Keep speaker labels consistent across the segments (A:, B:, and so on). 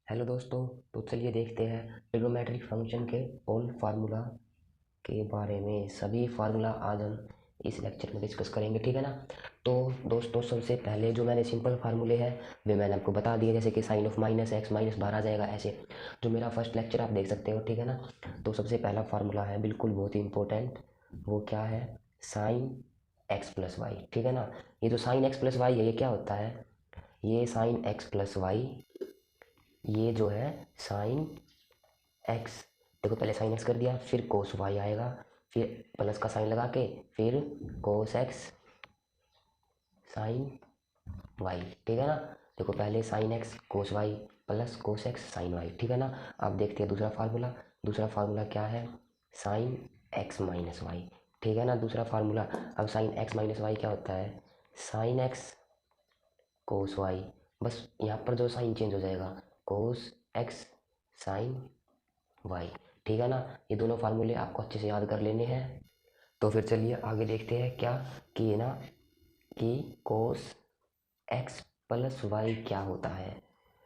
A: Hello दोस्तों। तो चलिए देखते हैं ट्रिग्नोमेट्रिक फंक्शन के ऑल फार्मूला के बारे में। सभी फार्मूला आज हम इस लेक्चर में डिस्कस करेंगे, ठीक है ना। तो दोस्तों सबसे पहले जो मैंने सिंपल फार्मूले हैं वे मैंने आपको बता दिए, जैसे कि sine of minus x minus बाहर आ जाएगा, ऐसे जो मेरा फर्स्ट लेक्चर आप देख सकते हो, ठीक है ना। तो सबसे पहला फार्मूला है बिल्कुल बहुत ही इंपॉर्टेंट, वो क्या है, साइन एक्स प्लस वाई, ठीक है ना। ये जो साइन एक्स प्लस वाई है ये क्या होता है, ये साइन एक्स प्लस वाई, ये जो है साइन एक्स, देखो पहले साइन एक्स कर दिया, फिर कोस वाई आएगा, फिर प्लस का साइन लगा के फिर कोस एक्स साइन वाई, ठीक है ना। देखो पहले sine x cos y plus cos x sine y, ठीक है ना। अब देखते हैं दूसरा फार्मूला। दूसरा फार्मूला क्या है, साइन एक्स माइनस वाई, ठीक है ना। दूसरा फार्मूला, अब साइन एक्स माइनस वाई क्या होता है, साइन एक्स कोस वाई, बस यहाँ पर जो साइन चेंज हो जाएगा, कोस एक्स साइन वाई, ठीक है ना। ये दोनों फार्मूले आपको अच्छे से याद कर लेने हैं। तो फिर चलिए आगे देखते हैं क्या, कि ये ना, कि कोस एक्स प्लस वाई क्या होता है,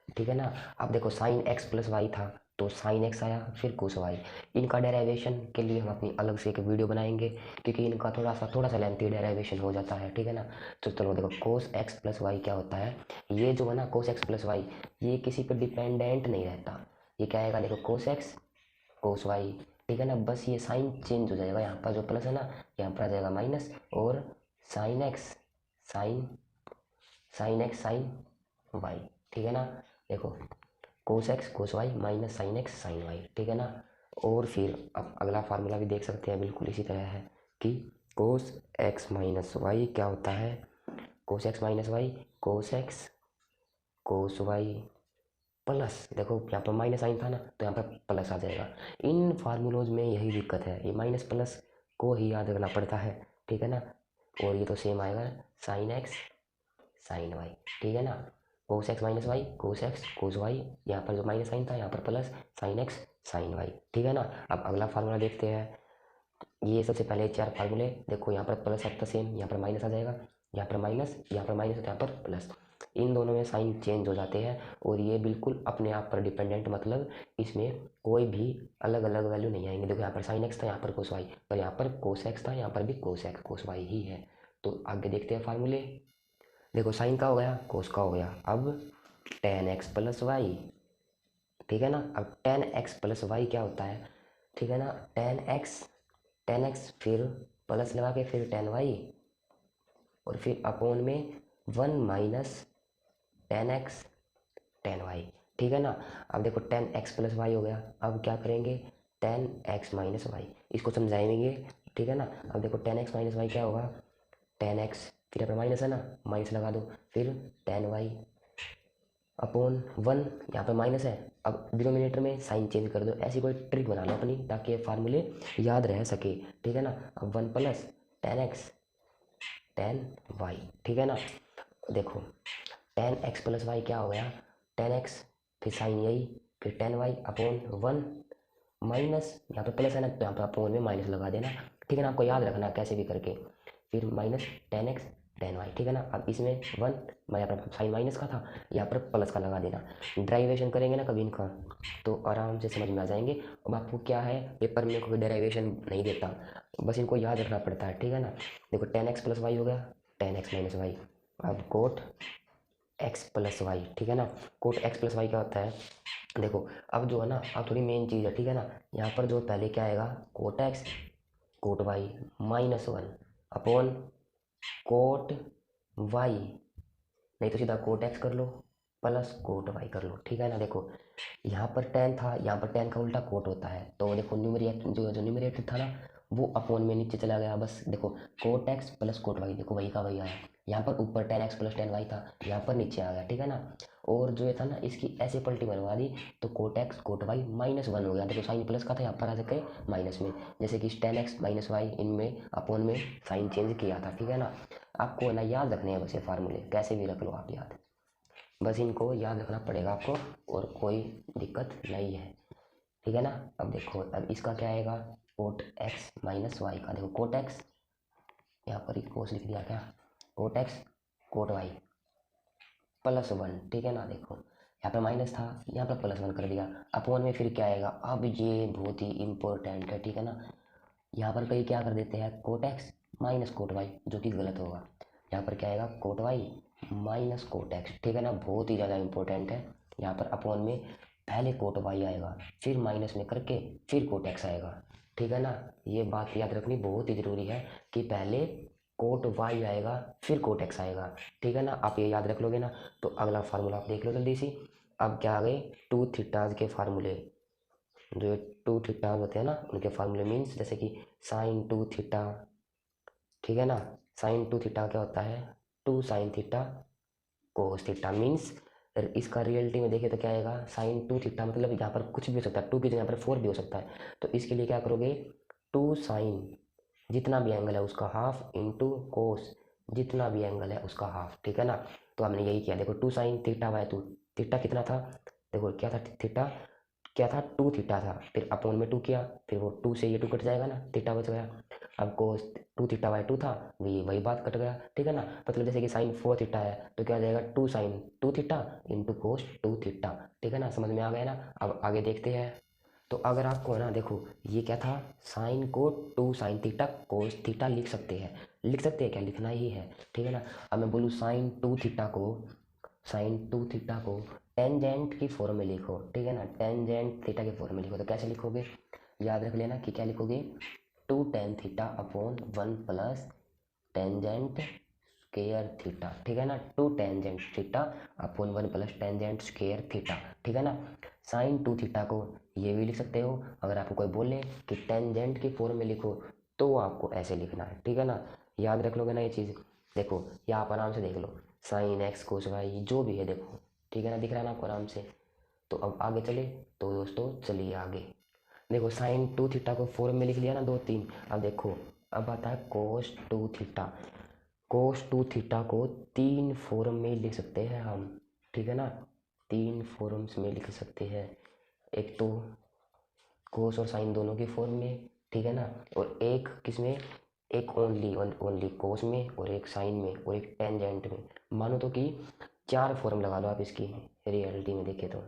A: ठीक है ना। अब देखो साइन एक्स प्लस वाई था, तो साइन एक्स आया, फिर कोस वाई। इनका डेरिवेशन के लिए हम अपनी अलग से एक वीडियो बनाएंगे, क्योंकि इनका थोड़ा सा लेंथी डेरिवेशन हो जाता है, ठीक है ना। तो चलो देखो कोस एक्स प्लस वाई क्या होता है, ये जो है ना कोस एक्स प्लस वाई, ये किसी पर डिपेंडेंट नहीं रहता। ये क्या आएगा, देखो कोस एक्स कोस वाई, ठीक है ना। बस ये साइन चेंज हो जाएगा, यहाँ पर जो प्लस है ना यहाँ पर आ जाएगा माइनस, और sine x sine sine x sine y, ठीक है ना। देखो cos x cos y minus sine x sine y, ठीक है ना। और फिर अब अगला फार्मूला भी देख सकते हैं, बिल्कुल इसी तरह है कि कोस एक्स माइनस वाई क्या होता है, cos x minus y cos x cos y plus, देखो यहाँ पर माइनस साइन था ना तो यहाँ पर प्लस आ जाएगा। इन फार्मूलोज में यही दिक्कत है, ये माइनस प्लस को ही याद रखना पड़ता है, ठीक है ना। और ये तो सेम आएगा, साइन एक्स साइन वाई, ठीक है ना। Cos x minus y cos x cos y, यहाँ पर जो माइनस साइन था यहाँ पर plus sine x sine y, ठीक है ना। अब अगला फार्मूला देखते हैं। ये सबसे पहले चार फार्मूले देखो, यहाँ पर प्लस आता सेम, यहाँ पर माइनस आ जाएगा, यहाँ पर माइनस, यहाँ पर माइनस, यहाँ पर प्लस। इन दोनों में साइन चेंज हो जाते हैं, और ये बिल्कुल अपने आप पर डिपेंडेंट, मतलब इसमें कोई भी अलग अलग वैल्यू नहीं आएंगे। देखो यहाँ पर साइन एक्स था, यहाँ पर कोस वाई, पर यहाँ पर कोस एक्स था, यहाँ पर भी कोस एक्स कोस वाई ही है। तो आगे देखते हैं फार्मूले। देखो साइन का हो गया, कोस का हो गया, अब टेन एक्स प्लस वाई, ठीक है ना। अब टेन एक्स प्लस वाई क्या होता है, ठीक है ना। टेन एक्स फिर प्लस लगा के फिर टेन वाई, और फिर अपोन में one minus tan x tan y, ठीक है ना। अब देखो टेन एक्स प्लस वाई हो गया, अब क्या करेंगे, टेन एक्स माइनस वाई, इसको समझाएंगे, ठीक है ना। अब देखो टेन एक्स माइनस वाई क्या होगा, टेन एक्स, फिर यहाँ पर माइनस है ना, माइनस लगा दो, फिर टेन वाई अपॉन वन, यहाँ पे माइनस है। अब डिनोमिनेटर में साइन चेंज कर दो, ऐसी कोई ट्रिक बना लो अपनी, ताकि ये फार्मूले याद रह सके, ठीक है ना। अब one plus tan x tan y, ठीक है ना। देखो टेन एक्स प्लस वाई क्या हो गया, टेन एक्स फिर साइन यही, फिर tan y upon one minus, यहाँ पे प्लस है ना तो यहाँ पे अपॉन में माइनस लगा देना, ठीक है ना। आपको याद रखना कैसे भी करके, फिर minus tan x tan y, ठीक है ना। अब इसमें वन, मैं यहाँ पर साइन माइनस का था, यहाँ पर प्लस का लगा देना। ड्राइवेशन करेंगे ना कभी इनका, तो आराम से समझ में आ जाएंगे। अब आपको क्या है, पेपर में कोई डेरिवेशन नहीं देता, बस इनको याद रखना पड़ता है, ठीक है ना। देखो टेन एक्स प्लस वाई हो गया, टेन एक्स माइनस वाई, अब कोट एक्स प्लस वाई, ठीक है ना। कोट एक्स प्लस वाई क्या होता है, देखो अब जो है ना, अब थोड़ी मेन चीज़ है, ठीक है ना। यहाँ पर जो पहले क्या आएगा, cot x cot y minus one upon cot y, नहीं तो सीधा कोट एक्स कर लो प्लस कोट वाई कर लो, ठीक है ना। देखो यहाँ पर टेन था, यहाँ पर टेन का उल्टा कोट होता है, तो देखो न्यूमरेटर जो जो न्यूमरेटर था ना वो अपॉन में नीचे चला गया, बस देखो cot x plus cot y, देखो वही का वही आया। यहाँ पर ऊपर tan x plus tan y था, यहाँ पर नीचे आ गया, ठीक है ना। और जो ये था ना इसकी ऐसे पलटी बनवा दी, तो cot x cot y minus one हो गया, देखो साइन प्लस का था यहाँ पर आ सके माइनस में, जैसे कि टेन एक्स माइनस वाई, इनमें अपॉन में साइन चेंज किया था, ठीक है ना। आपको ना याद रखने हैं बस ये फार्मूले, कैसे भी रख लो आप याद, बस इनको याद रखना पड़ेगा आपको, और कोई दिक्कत नहीं है, ठीक है ना। अब देखो अब इसका क्या आएगा, कोट एक्स माइनस वाई का, देखो कोट एक्स, यहाँ पर एक कोस लिख दिया क्या, cot x cot y plus one, ठीक है ना। देखो यहाँ पर माइनस था, यहाँ पर +1 कर दिया, अपॉन में फिर क्या आएगा। अब ये बहुत ही इंपॉर्टेंट है, ठीक है ना। यहाँ पर कहीं क्या कर देते हैं cot x minus cot y, जो कि गलत होगा। यहाँ पर क्या आएगा cot y minus cot x, ठीक है ना, बहुत ही ज़्यादा इंपॉर्टेंट है। यहाँ पर अपॉन में पहले कोट वाई आएगा, फिर माइनस में करके फिर कोट एक्स आएगा, ठीक है ना। ये बात याद रखनी बहुत ही ज़रूरी है कि पहले कोट वाई आएगा फिर कोट एक्स आएगा, ठीक है ना। आप ये याद रख लोगे ना तो अगला फार्मूला आप देख लो जल्दी सी। अब क्या आ गए टू थीटाज के फार्मूले, जो टू थीटा होते हैं ना उनके फार्मूले मीन्स जैसे कि साइन टू थीटा, ठीक है ना। साइन टू थीटा क्या होता है, two sine theta cos theta means इसका रियलिटी में देखें तो क्या आएगा साइन टू थीटा, मतलब यहाँ पर कुछ भी हो सकता है, टू की जगह यहाँ पर 4 भी हो सकता है। तो इसके लिए क्या करोगे, टू साइन जितना भी एंगल है उसका हाफ इंटू कोस जितना भी एंगल है उसका हाफ, ठीक है ना। तो हमने यही किया, देखो two sine theta by two, theta कितना था, देखो क्या था थीटा, क्या था टू थीटा था, फिर अपॉन में टू किया, फिर वो टू से ये टू कट जाएगा ना, थीटा बच गया। अब कोस टू थीटा बाई टू था, वही बात कट गया, ठीक है ना। मतलब जैसे कि साइन 4 थीटा है तो क्या हो जाएगा two sine two theta into cos two theta, ठीक है ना, समझ में आ गया ना। अब आगे देखते हैं। तो अगर आपको है ना देखो ये क्या था साइन को two sine theta cos theta लिख सकते हैं, लिख सकते हैं क्या, लिखना ही है, ठीक है ना। अब मैं बोलूँ साइन टू थीटा को टेंजेंट की फॉर्म में लिखो, ठीक है ना, टेंजेंट थीटा के फॉर्म में लिखो, तो कैसे लिखोगे, याद रख लेना कि क्या लिखोगे, two tan theta upon 1 plus tangent square theta, ठीक है ना, two tangent theta upon 1 plus tangent square theta, ठीक है ना। साइन टू थीटा को ये भी लिख सकते हो, अगर आपको कोई बोले कि टेंजेंट की फॉर्म में लिखो तो आपको ऐसे लिखना है, ठीक है ना। याद रख लोगे ना ये चीज़। देखो यहाँ आप आराम से देख लो साइन एक्स कोस वाई जो भी है देखो, ठीक है ना, दिख रहा है ना आपको आराम से। तो अब आगे चले, तो दोस्तों चलिए आगे। देखो साइन टू थीटा को फॉर्म में लिख लिया ना 2 3। अब देखो अब आता है cos two theta, cos two theta को 3 फॉर्म में लिख सकते हैं हम, ठीक है ना, 3 फॉर्म्स में लिख सकते हैं। एक तो कोस और साइन दोनों की फॉर्म में, ठीक है ना, और एक किस में, एक ओनली ओनली कोस में और एक साइन में और एक टेंजेंट में। मानो तो कि 4 फॉर्म लगा लो आप इसकी, रियलिटी में देखें तो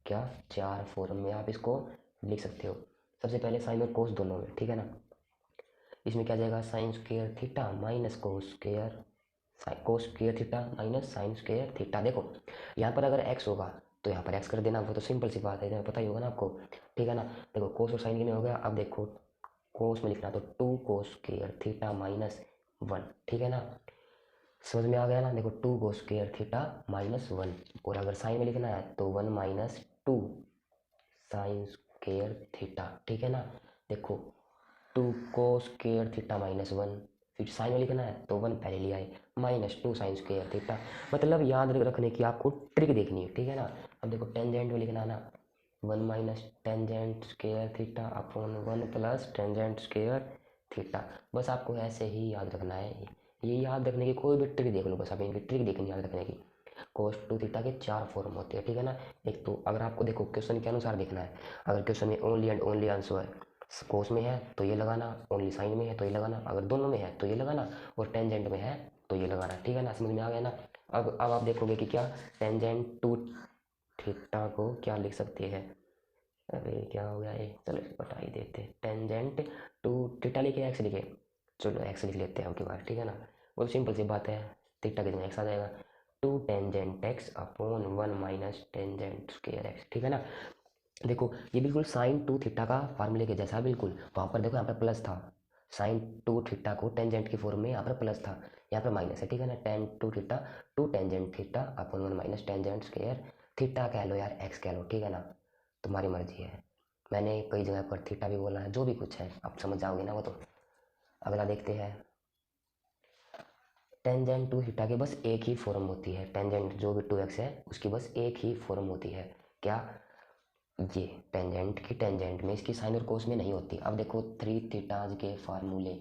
A: क्या 4 फॉर्म में आप इसको लिख सकते हो। सबसे पहले साइन और कोस दोनों में, ठीक है ना। इसमें क्या जाएगा sign square theta minus cos square, कोस square theta minus sign square theta. देखो यहाँ पर अगर एक्स होगा तो यहाँ पर एक्स कर देना, वो तो सिंपल सी बात है, इतना पता ही होगा ना आपको, ठीक है ना। देखो कोस और साइन कितने हो गया, अब देखो कोस में लिखना तो two cos square theta minus 1, ठीक है ना, समझ में आ गया ना। देखो two cos square theta minus 1, और अगर साइन में लिखना है तो 1 minus two sine square theta, ठीक है ना। देखो two cos square theta minus 1, फिर साइन में लिखना है तो 1 पहले लिया है minus two sine square theta. मतलब याद रखने की आपको ट्रिक देखनी है, ठीक है ना। अब देखो टेंजेंट में लिखना है ना 1 minus tangent square theta upon 1 plus tangent square theta. बस आपको ऐसे ही याद रखना है, ये याद रखने की कोई भी ट्रिक देख लो, बस आप इनकी ट्रिक देखनी याद रखने की। कोस टू थीटा के 4 फॉर्म होते हैं, ठीक है ना। एक तो अगर आपको देखो क्वेश्चन के अनुसार देखना है, अगर क्वेश्चन में ओनली एंड ओनली आंसर है, कोस में है तो ये लगाना, ओनली साइन में है तो ये लगाना, अगर दोनों में है तो ये लगाना, और टेंजेंट में है तो ये लगाना, ठीक है ना, समझ में आ गया ना। अब आप देखोगे कि क्या टेंजेंट टू थीटा को क्या लिख सकते हैं, अरे क्या हो गया ये, चलो बता ही देते, टेंजेंट टू थीटा लिखे एक्स लिखे, चलो एक्स लिख लेते हैं आपकी बात, ठीक है ना। बहुत सिंपल सी बात है, थीटा कितना एक्स आ जाएगा, two tangent x upon 1 minus tangent square x, ठीक है ना। देखो ये बिल्कुल साइन टू थीटा का फार्मूले के जैसा, बिल्कुल वहाँ पर देखो यहाँ पर प्लस था, साइन टू थीटा को टेंजेंट की फॉर्म में यहाँ पर प्लस था, यहाँ पर माइनस है, ठीक है ना। Tan two theta two tangent theta upon 1 minus tangent square theta कह लो यार एक्स कह लो, ठीक है ना, तुम्हारी मर्जी है। मैंने कई जगह पर थीटा भी बोला है, जो भी कुछ है आप समझ जाओगे ना वो तो। अगला देखते हैं, टेंजेंट टू थीटा की बस एक ही फॉर्म होती है, टेंजेंट जो भी टू एक्स है उसकी बस एक ही फॉर्म होती है, क्या, ये टेंजेंट की टेंजेंट में, इसकी साइन और कोस में नहीं होती। अब देखो थ्री थीटाज के फार्मूले,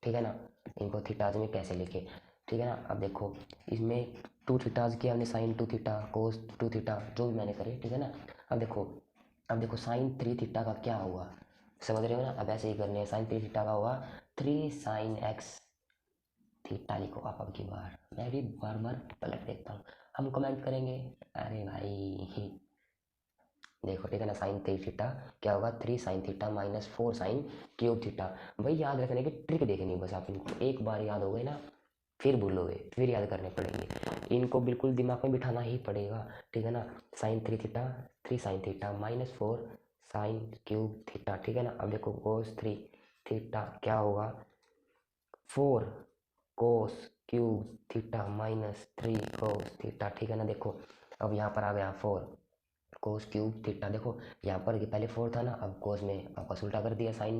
A: ठीक है ना, इनको थीटाज में कैसे लिखे, ठीक है ना। अब देखो इसमें टू थीटाज के हमने sine two theta cos two theta जो भी मैंने करे, ठीक है ना। अब देखो साइन थ्री थीटा का क्या हुआ, समझ रहे हो ना। अब ऐसे ही करने हैं, साइन थ्री थीटा का हुआ थ्री साइन एक्स थीटा लिखो आप, अब की बार मैं भी बार बार पलट देता हूँ। हम कमेंट करेंगे। अरे भाई देखो ठीक है ना, साइन थ्री थीटा क्या होगा, 3 sin theta minus 4 sin³ theta. भाई याद रखने की ट्रिक देखनी है बस, आप इनको एक बार याद हो गए ना फिर भूलोगे, फिर याद करने पड़ेंगे, इनको बिल्कुल दिमाग में बिठाना ही पड़ेगा। ठीक है ना, sin 3 theta 3 sin theta minus 4 sin³ theta. ठीक है ना, अब देखो cos 3 थीटा क्या होगा, 4 cos³ theta minus 3 cos theta. ठीक है ना, देखो अब यहाँ पर आ गया 4 cos³ थीटा। देखो यहाँ पर ये पहले 4 था ना, अब कोस में वापस उल्टा कर दिया, साइन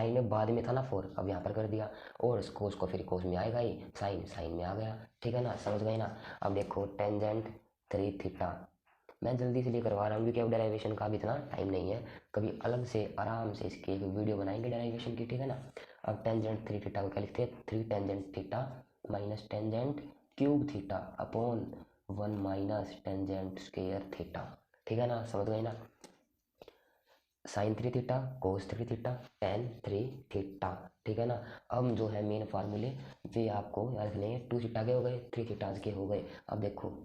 A: में बाद में था ना 4, अब यहाँ पर कर दिया, और कोस को फिर कोस में आएगा ही, साइन में आ गया। ठीक है ना, समझ गए ना। अब देखो टेंजेंट 3 थीटा, मैं जल्दी से लिए करवा रहा हूँ क्योंकि अब डेराइवेशन का भी इतना टाइम नहीं है, कभी अलग से आराम से इसकी एक वीडियो बनाएंगे डेराइवेशन की। ठीक है ना, अब टेंजेंट 3 थीटा को क्या लिखते हैं, 3 tangent theta minus tangent theta upon 1 minus tangent theta. ठीक है ना, समझ गए ना। sin 3 theta cos 3 theta tan 3 theta. ठीक है ना, अब जो है मेन फार्मूले वे आपको याद रखने हैं, 2 थीटा के हो गए, 3 थीटाज के हो गए। अब देखो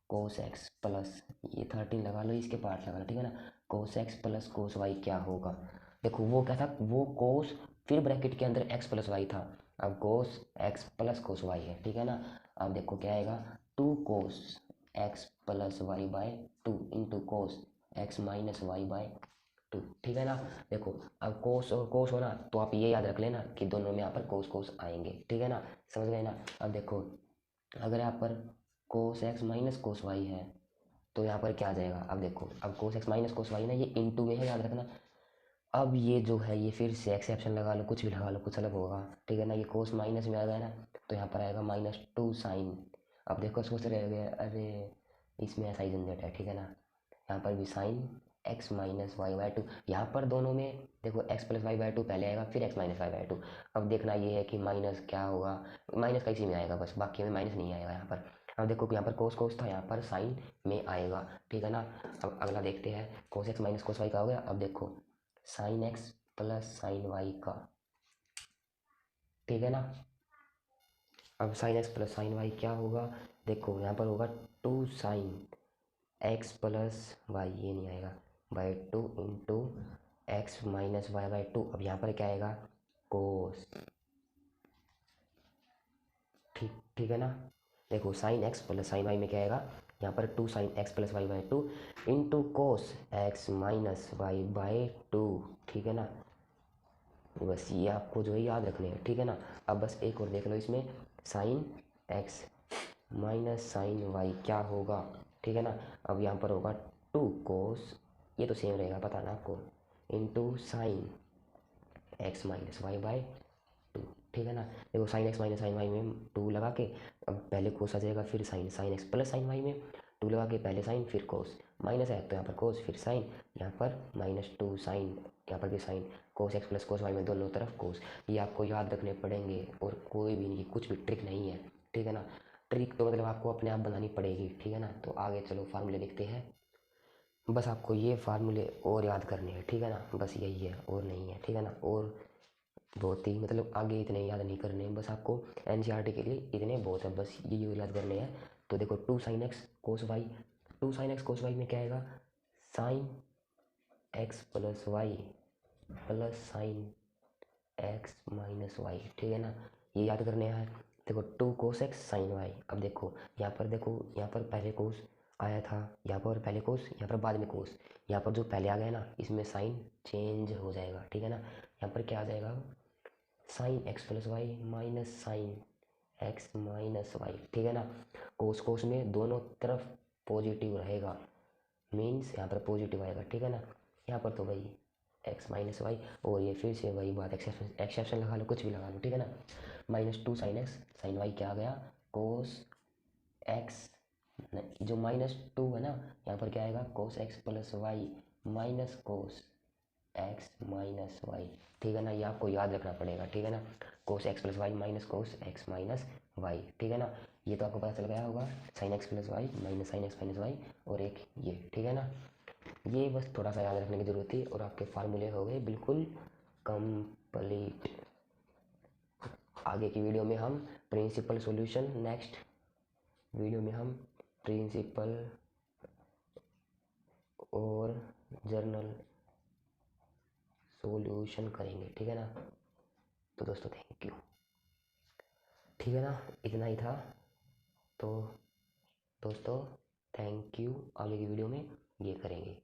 A: कोस एक्स प्लस, ये 13 लगा लो, इसके पार्ट लगा लो। ठीक है ना, cos x plus cos y क्या होगा, देखो वो क्या था, वो कोस फिर ब्रैकेट के अंदर एक्स प्लस वाई था, अब cos x plus cos y है। ठीक है ना, अब देखो क्या आएगा, 2 cos x plus y by 2 into cos x minus y by 2। ठीक है ना, देखो अब कोस और कोस हो ना, तो आप ये याद रख लेना कि दोनों में यहाँ पर कोस कोस आएंगे। ठीक है ना, समझ गए ना। अब देखो अगर यहाँ पर cos x minus cos y है तो यहाँ पर क्या आ जाएगा, अब देखो अब cos x minus cos y ना, ये इंटू में है याद रखना। अब ये जो है ये फिर से एक्सेप्शन लगा लो, कुछ भी लगा लो, कुछ अलग होगा। ठीक है ना, ये कोस माइनस में आ गया ना, तो यहाँ पर आएगा -2 sin। अब देखो सोच रहे गए अरे इसमें ऐसा ही झंझट है। ठीक है ना, यहाँ पर भी sine x minus y by 2, यहाँ पर दोनों में देखो एक्स प्लस वाई बाय 2 पहले आएगा, फिर एक्स माइनस वाई बाय 2। अब देखना ये है कि माइनस क्या होगा, माइनस का इसी में आएगा बस, बाकी में माइनस नहीं आएगा यहाँ पर। अब देखो यहाँ पर कोस कोस था, यहाँ पर साइन में आएगा। ठीक है ना, अब अगला देखते हैं, cos x minus cos y का हो गया। अब देखो sine x plus sine y का। ठीक है ना, अब sine x plus sine y क्या होगा, देखो यहाँ पर होगा 2 sin x प्लस वाई, ये नहीं आएगा, by 2 into x minus y by 2। अब यहाँ पर क्या आएगा, कोस। ठीक है ना, देखो sine x plus sine y में क्या आएगा, यहाँ पर 2 sin x plus y by 2 into cos x minus y by 2। ठीक है ना, बस ये आपको जो है याद रखने हैं। ठीक है ना, अब बस एक और देख लो इसमें, sine x minus sine y क्या होगा। ठीक है ना, अब यहाँ पर होगा 2 कोस, ये तो सेम रहेगा पता ना आपको, into sine x minus y by 2। ठीक है ना, देखो sine x minus sine y में 2 लगा के, अब पहले कोस आ जाएगा, फिर sine x plus sine y में 2 लगा के, पहले साइन फिर कोस, माइनस है तो यहाँ पर कोस फिर साइन, यहाँ पर -2 sin, यहाँ पर भी sine, cos x plus cos y में दोनों तरफ कोस। ये आपको याद रखने पड़ेंगे और कोई भी नहीं, कुछ भी ट्रिक नहीं है। ठीक है ना, ट्रिक तो मतलब आपको अपने आप बनानी पड़ेगी। ठीक है ना, तो आगे चलो फार्मूले देखते हैं, बस आपको ये फार्मूले और याद करने हैं। ठीक है ना, बस यही है और नहीं है। ठीक है ना, और बहुत ही मतलब आगे इतने याद नहीं करने हैं, बस आपको एनसीईआरटी के लिए इतने बहुत है, बस ये याद करने हैं। तो देखो 2 sin x cos y, 2 sin x cos y में क्या आएगा, sine x plus y plus sine x minus y. ठीक है ना, ये याद करने हैं। देखो 2 cos x साइन वाई, अब देखो यहाँ पर, देखो यहाँ पर पहले कोस आया था, यहाँ पर पहले कोस, यहाँ पर बाद में कोस, यहाँ पर जो पहले आ गया ना इसमें साइन चेंज हो जाएगा। ठीक है ना, यहाँ पर क्या आ जाएगा, sine x plus y minus sine x minus y. ठीक है ना, कोस कोस में दोनों तरफ पॉजिटिव रहेगा, मीन्स यहाँ पर पॉजिटिव आएगा। ठीक है ना, यहाँ पर तो भाई एक्स माइनस वाई, और ये फिर से वही बात, एक्सेप्शन लगा लो, कुछ भी लगा लो। ठीक है ना, -2 sin x साइन वाई क्या आ गया, कोस एक्स, जो -2 है ना, यहाँ पर क्या आएगा, cos x plus y minus cos x minus y. ठीक है ना, ये आपको याद रखना पड़ेगा। ठीक है ना, cos x plus y minus cos x minus y. ठीक है ना, ये तो आपको पता चल गया होगा, sine x plus y minus sine x minus y, और एक ये। ठीक है ना, ये बस थोड़ा सा याद रखने की ज़रूरत थी और आपके फार्मूले हो गए बिल्कुल कंप्लीट। आगे की वीडियो में हम प्रिंसिपल सॉल्यूशन, नेक्स्ट वीडियो में हम प्रिंसिपल और जर्नल सॉल्यूशन करेंगे, ठीक है ना। तो दोस्तों थैंक यू, ठीक है ना, इतना ही था। तो दोस्तों थैंक यू, आगे की वीडियो में ये करेंगे।